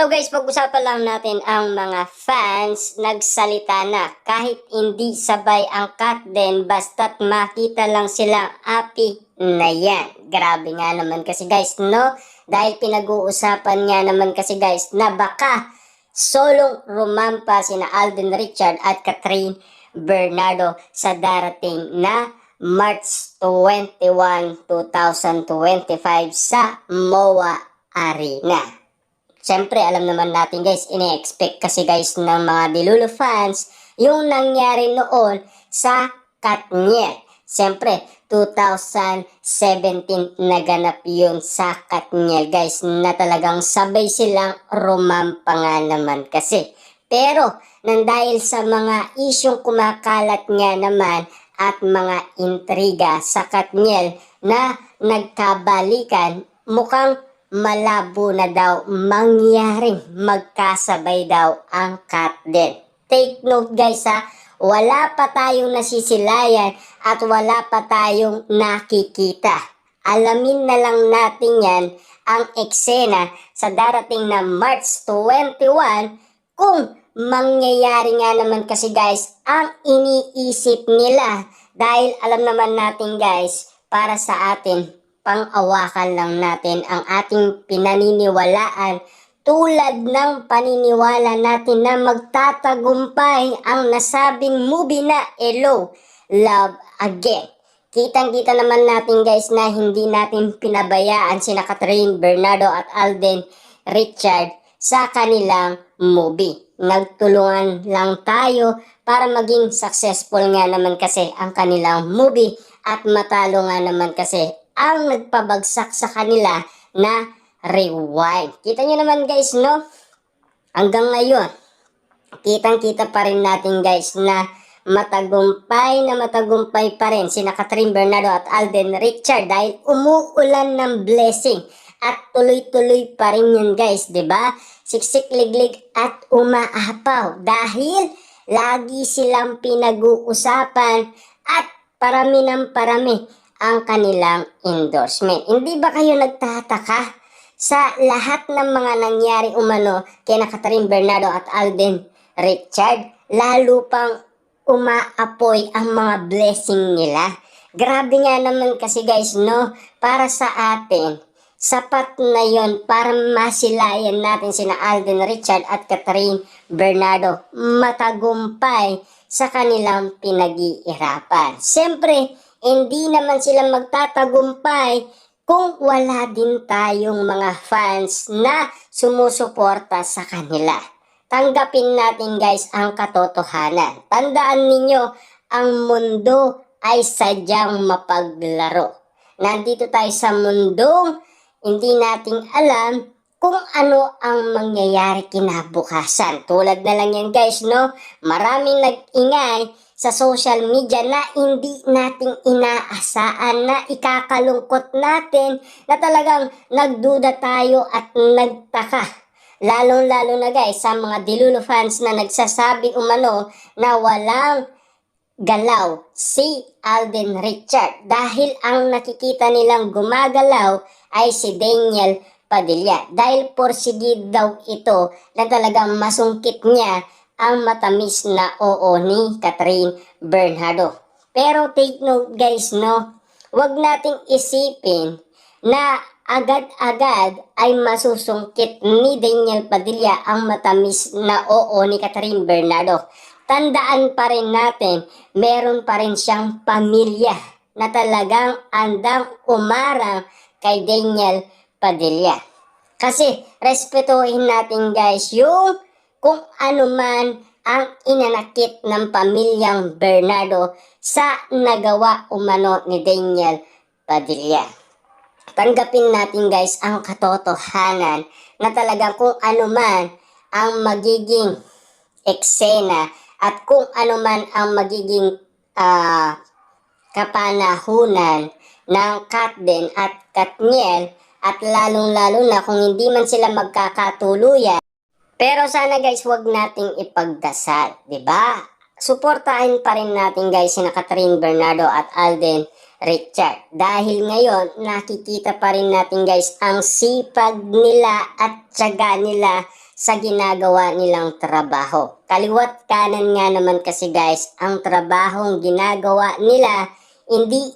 Now guys, pag-usapan lang natin ang mga fans nagsalita na kahit hindi sabay ang cut din basta't makita lang silang happy na yan. Grabe nga naman kasi guys, no? Dahil pinag-uusapan nga naman kasi guys na baka solong rumampa sina Alden Richard at Catherine Bernardo sa darating na March 21, 2025 sa MOA Arena. Siyempre, alam naman natin guys, ini-expect kasi guys ng mga Delulu fans yung nangyari noon sa Katniel. Siyempre, 2017 naganap yun sa Katniel guys na talagang sabay silang rumampa nga naman kasi. Pero, nang dahil sa mga isyong kumakalat nga naman at mga intriga sa Katniel na nagkabalikan, mukhang malabo na daw mangyaring magkasabay daw ang cut din. Take note guys ha, wala pa tayong nasisilayan at wala pa tayong nakikita. Alamin na lang natin yan ang eksena sa darating na March 21 kung mangyayari nga naman kasi guys ang iniisip nila dahil alam naman natin guys para sa atin pang-awakan lang natin ang ating pinaniniwalaan tulad ng paniniwala natin na magtatagumpay ang nasabing movie na Hello, Love Again. Kitang-kita naman natin guys na hindi natin pinabayaan sina Catherine Bernardo at Alden Richard sa kanilang movie. Nagtulungan lang tayo para maging successful nga naman kasi ang kanilang movie at matalo nga naman kasi ang nagpabagsak sa kanila na rewind. Kita nyo naman guys, no? Hanggang ngayon, kitang-kita pa rin natin guys na matagumpay pa rin sina Catherine Bernardo at Alden Richard dahil umuulan ng blessing at tuloy-tuloy pa rin yun guys, 'di ba? Siksik liglig at umaapaw dahil lagi silang pinag-uusapan at parami ng parami ang kanilang endorsement. Hindi ba kayo nagtataka sa lahat ng mga nangyari umano kay Catherine Bernardo at Alden Richard? Lalo pang umaapoy ang mga blessing nila. Grabe nga naman kasi guys, no? Para sa atin, sapat na yon para masilayan natin sina Alden Richard at Catherine Bernardo matagumpay sa kanilang pinag-iirapan. Siyempre, hindi naman sila magtatagumpay kung wala din tayong mga fans na sumusuporta sa kanila. Tanggapin natin guys ang katotohanan. Tandaan ninyo, ang mundo ay sadyang mapaglaro. Nandito tayo sa mundong hindi nating alam kung ano ang mangyayari kinabukasan. Tulad na lang yan guys, no? Maraming nag-ingay sa social media na hindi nating inaasaan na ikakalungkot natin na talagang nagduda tayo at nagtaka. Lalo-lalo na guys sa mga Delulu fans na nagsasabi umano na walang galaw si Alden Richard dahil ang nakikita nilang gumagalaw ay si Daniel Padilla dahil porsigid daw ito na talagang masungkit niya ang matamis na oo ni Catherine Bernardo. Pero take note guys, no? Huwag nating isipin na agad-agad ay masusungkit ni Daniel Padilla ang matamis na oo ni Catherine Bernardo. Tandaan pa rin natin, meron pa rin siyang pamilya na talagang andang umarang kay Daniel Padilla. Kasi respetuhin natin guys yung kung ano man ang inanakit ng pamilyang Bernardo sa nagawa umano ni Daniel Padilla. Tanggapin natin guys ang katotohanan na talagang kung ano man ang magiging eksena at kung ano man ang magiging kapanahunan ng Katden at Katniel at lalong-lalo na kung hindi man sila magkakatuluyan. Pero sana guys, wag nating ipagdasal, 'di ba? Suportahin pa rin natin guys sina Catherine Bernardo at Alden Richard. Dahil ngayon, nakikita pa rin natin guys ang sipag nila at tiyaga nila sa ginagawa nilang trabaho. Kaliwat kanan nga naman kasi guys, ang trabahong ginagawa nila, hindi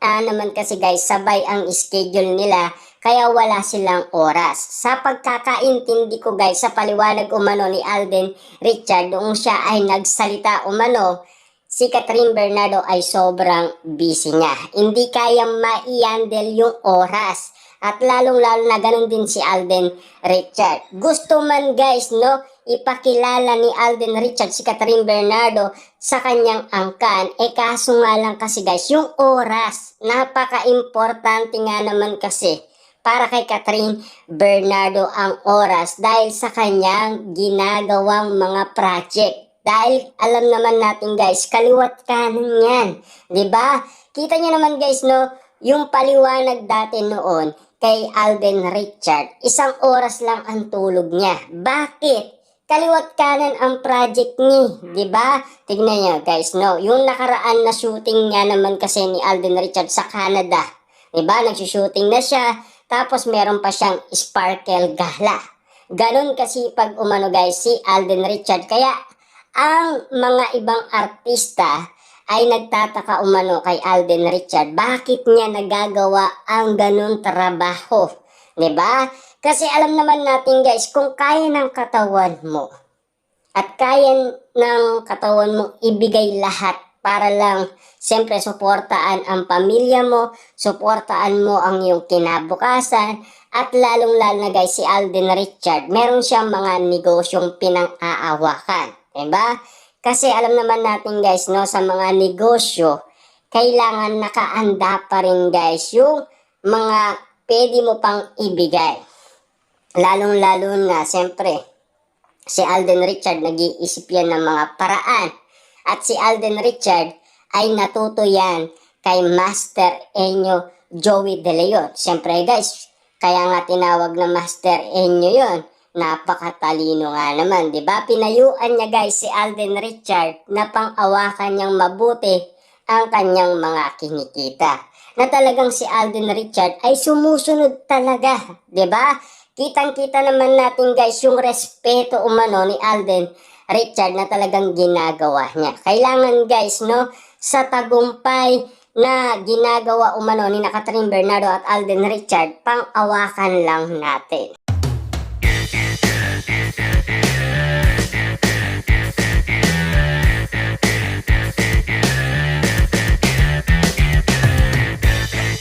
naman kasi guys, sabay ang schedule nila, kaya wala silang oras. Sa pagkakaintindi ko guys, sa paliwanag umano ni Alden Richard, noong siya ay nagsalita umano, si Catherine Bernardo ay sobrang busy nga. Hindi kayang ma-handle yung oras. At lalong-lalo na ganun din si Alden Richard. Gusto man guys, no, ipakilala ni Alden Richard si Catherine Bernardo sa kanyang angkan. Kaso nga lang kasi guys, yung oras, napaka-importante nga naman kasi para kay Catherine Bernardo ang oras dahil sa kanyang ginagawang mga project. Dahil alam naman natin guys, kaliwat kanan yan. 'Di ba? Kita niyo naman guys, no, yung paliwanag dati noon kay Alden Richard, 1 oras lang ang tulog niya. Bakit? Kaliwat kanan ang project niya, 'di ba? Tignan niyo guys, no, yung nakaraan na shooting niya naman kasi ni Alden Richard sa Canada. 'Di ba? Nagsi-shooting na siya, tapos meron pa siyang sparkle gala. Ganon kasi pag umano guys si Alden Richard, kaya ang mga ibang artista ay nagtataka umano kay Alden Richard, bakit niya nagagawa ang ganun trabaho? 'Di ba? Kasi alam naman natin guys, kung kaya ng katawan mo at kaya ng katawan mo ibigay lahat para lang siyempre suportaan ang pamilya mo, suportaan mo ang iyong kinabukasan, at lalong-lalo na guys si Alden Richard, meron siyang mga negosyong pinang-aawakan. Diba? Kasi alam naman natin guys, no, sa mga negosyo, kailangan nakaanda pa rin guys yung mga pwede mo pang ibigay. Lalong-lalo na, siyempre, si Alden Richard nag-iisip yan ng mga paraan. At si Alden Richard ay natuto yan kay Master Enyo Joey De Leon. Siyempre guys, kaya nga tinawag na Master Enyo yon. Napakatalino nga naman, 'di ba? Pinayuan niya guys si Alden Richard na pang-awakan niyang mabuti ang kanyang mga kinikita. Na talagang si Alden Richard ay sumusunod talaga, 'di ba? Kitang-kita naman natin guys yung respeto umano ni Alden Richard na talagang ginagawa niya. Kailangan guys, no, sa tagumpay na ginagawa umano ni Catherine Bernardo at Alden Richard, pang-awakan lang natin.